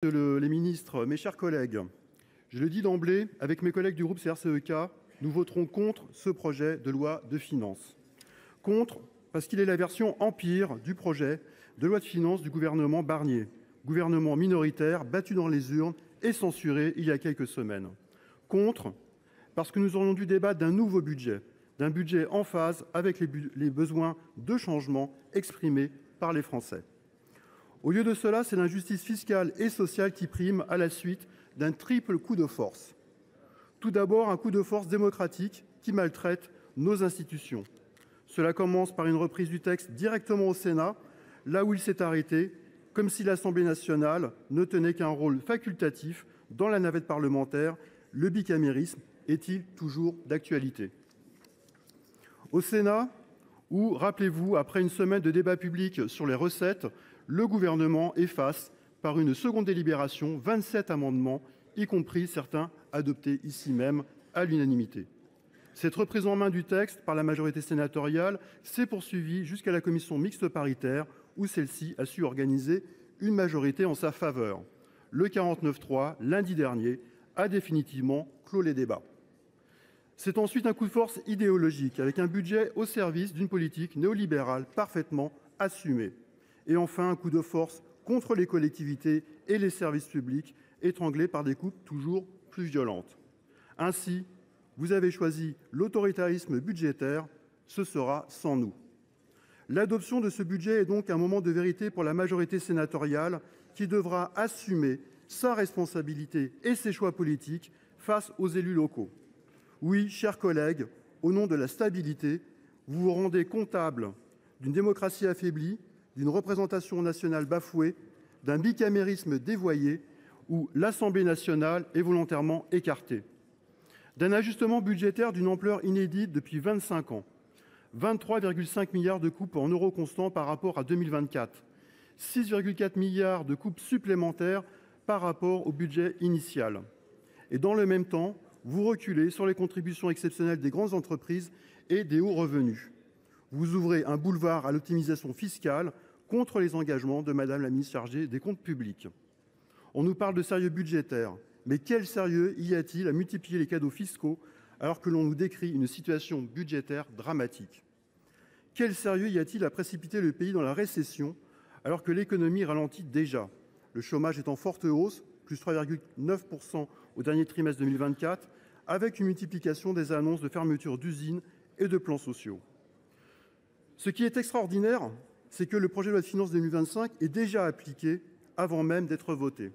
Les ministres, mes chers collègues, je le dis d'emblée, avec mes collègues du groupe CRCE-K, nous voterons contre ce projet de loi de finances. Contre, parce qu'il est la version empire du projet de loi de finances du gouvernement Barnier, gouvernement minoritaire battu dans les urnes et censuré il y a quelques semaines. Contre, parce que nous aurions dû débattre d'un nouveau budget, d'un budget en phase avec les besoins de changement exprimés par les Français. Au lieu de cela, c'est l'injustice fiscale et sociale qui prime à la suite d'un triple coup de force. Tout d'abord, un coup de force démocratique qui maltraite nos institutions. Cela commence par une reprise du texte directement au Sénat, là où il s'est arrêté, comme si l'Assemblée nationale ne tenait qu'un rôle facultatif dans la navette parlementaire. Le bicamérisme est-il toujours d'actualité ? Au Sénat, où, rappelez-vous, après une semaine de débat public sur les recettes, le gouvernement efface, par une seconde délibération, 27 amendements, y compris certains adoptés ici même à l'unanimité. Cette reprise en main du texte par la majorité sénatoriale s'est poursuivie jusqu'à la commission mixte paritaire, où celle-ci a su organiser une majorité en sa faveur. Le 49.3, lundi dernier, a définitivement clos les débats. C'est ensuite un coup de force idéologique, avec un budget au service d'une politique néolibérale parfaitement assumée. Et enfin, un coup de force contre les collectivités et les services publics, étranglés par des coupes toujours plus violentes. Ainsi, vous avez choisi l'autoritarisme budgétaire, ce sera sans nous. L'adoption de ce budget est donc un moment de vérité pour la majorité sénatoriale qui devra assumer sa responsabilité et ses choix politiques face aux élus locaux. Oui, chers collègues, au nom de la stabilité, vous vous rendez comptable d'une démocratie affaiblie, d'une représentation nationale bafouée, d'un bicamérisme dévoyé où l'Assemblée nationale est volontairement écartée, d'un ajustement budgétaire d'une ampleur inédite depuis 25 ans, 23,5 milliards de coupes en euros constants par rapport à 2024, 6,4 milliards de coupes supplémentaires par rapport au budget initial. Et dans le même temps, vous reculez sur les contributions exceptionnelles des grandes entreprises et des hauts revenus. Vous ouvrez un boulevard à l'optimisation fiscale contre les engagements de Madame la ministre chargée des comptes publics. On nous parle de sérieux budgétaire, mais quel sérieux y a-t-il à multiplier les cadeaux fiscaux alors que l'on nous décrit une situation budgétaire dramatique ? Quel sérieux y a-t-il à précipiter le pays dans la récession alors que l'économie ralentit déjà ? Le chômage est en forte hausse, plus 3,9% au dernier trimestre 2024, avec une multiplication des annonces de fermeture d'usines et de plans sociaux. Ce qui est extraordinaire, c'est que le projet de loi de finances 2025 est déjà appliqué avant même d'être voté.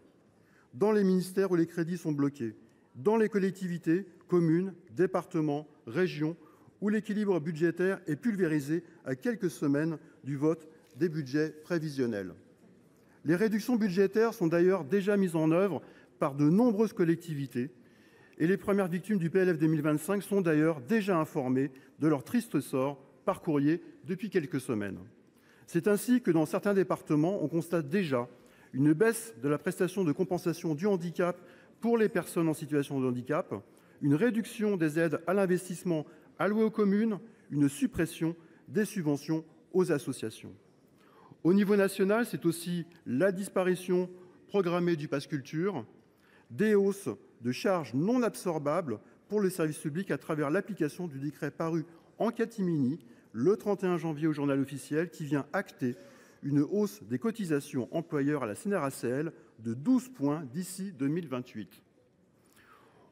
Dans les ministères où les crédits sont bloqués, dans les collectivités, communes, départements, régions, où l'équilibre budgétaire est pulvérisé à quelques semaines du vote des budgets prévisionnels. Les réductions budgétaires sont d'ailleurs déjà mises en œuvre par de nombreuses collectivités et les premières victimes du PLF 2025 sont d'ailleurs déjà informées de leur triste sort par courrier depuis quelques semaines. C'est ainsi que dans certains départements, on constate déjà une baisse de la prestation de compensation du handicap pour les personnes en situation de handicap, une réduction des aides à l'investissement allouées aux communes, une suppression des subventions aux associations. Au niveau national, c'est aussi la disparition programmée du pass culture, des hausses de charges non absorbables pour le service public à travers l'application du décret paru en catimini le 31 janvier au Journal officiel qui vient acter une hausse des cotisations employeurs à la CNRACL de 12 points d'ici 2028.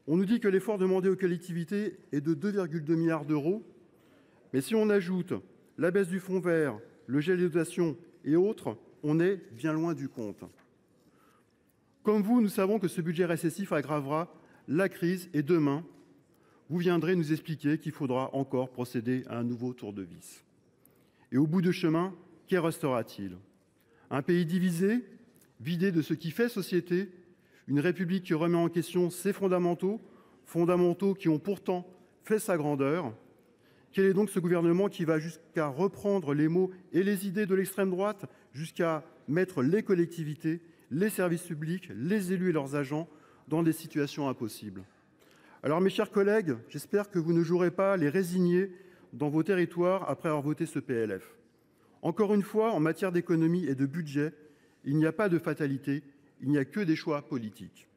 On nous dit que l'effort demandé aux collectivités est de 2,2 milliards d'euros, mais si on ajoute la baisse du fonds vert, le gel des dotations et autres, on est bien loin du compte. Comme vous, nous savons que ce budget récessif aggravera la crise et demain, vous viendrez nous expliquer qu'il faudra encore procéder à un nouveau tour de vis. Et au bout du chemin, qu'en restera-t-il ? Un pays divisé, vidé de ce qui fait société, une République qui remet en question ses fondamentaux qui ont pourtant fait sa grandeur. Quel est donc ce gouvernement qui va jusqu'à reprendre les mots et les idées de l'extrême droite, jusqu'à mettre les collectivités, les services publics, les élus et leurs agents dans des situations impossibles ? Alors mes chers collègues, j'espère que vous ne jouerez pas les résignés dans vos territoires après avoir voté ce PLF. Encore une fois, en matière d'économie et de budget, il n'y a pas de fatalité, il n'y a que des choix politiques.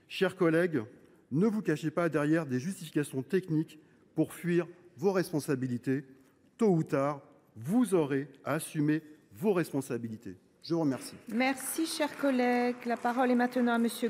Chers collègues, ne vous cachez pas derrière des justifications techniques pour fuir vos responsabilités. Tôt ou tard, vous aurez à assumer vos responsabilités. Je vous remercie. Merci, cher collègue. La parole est maintenant à Monsieur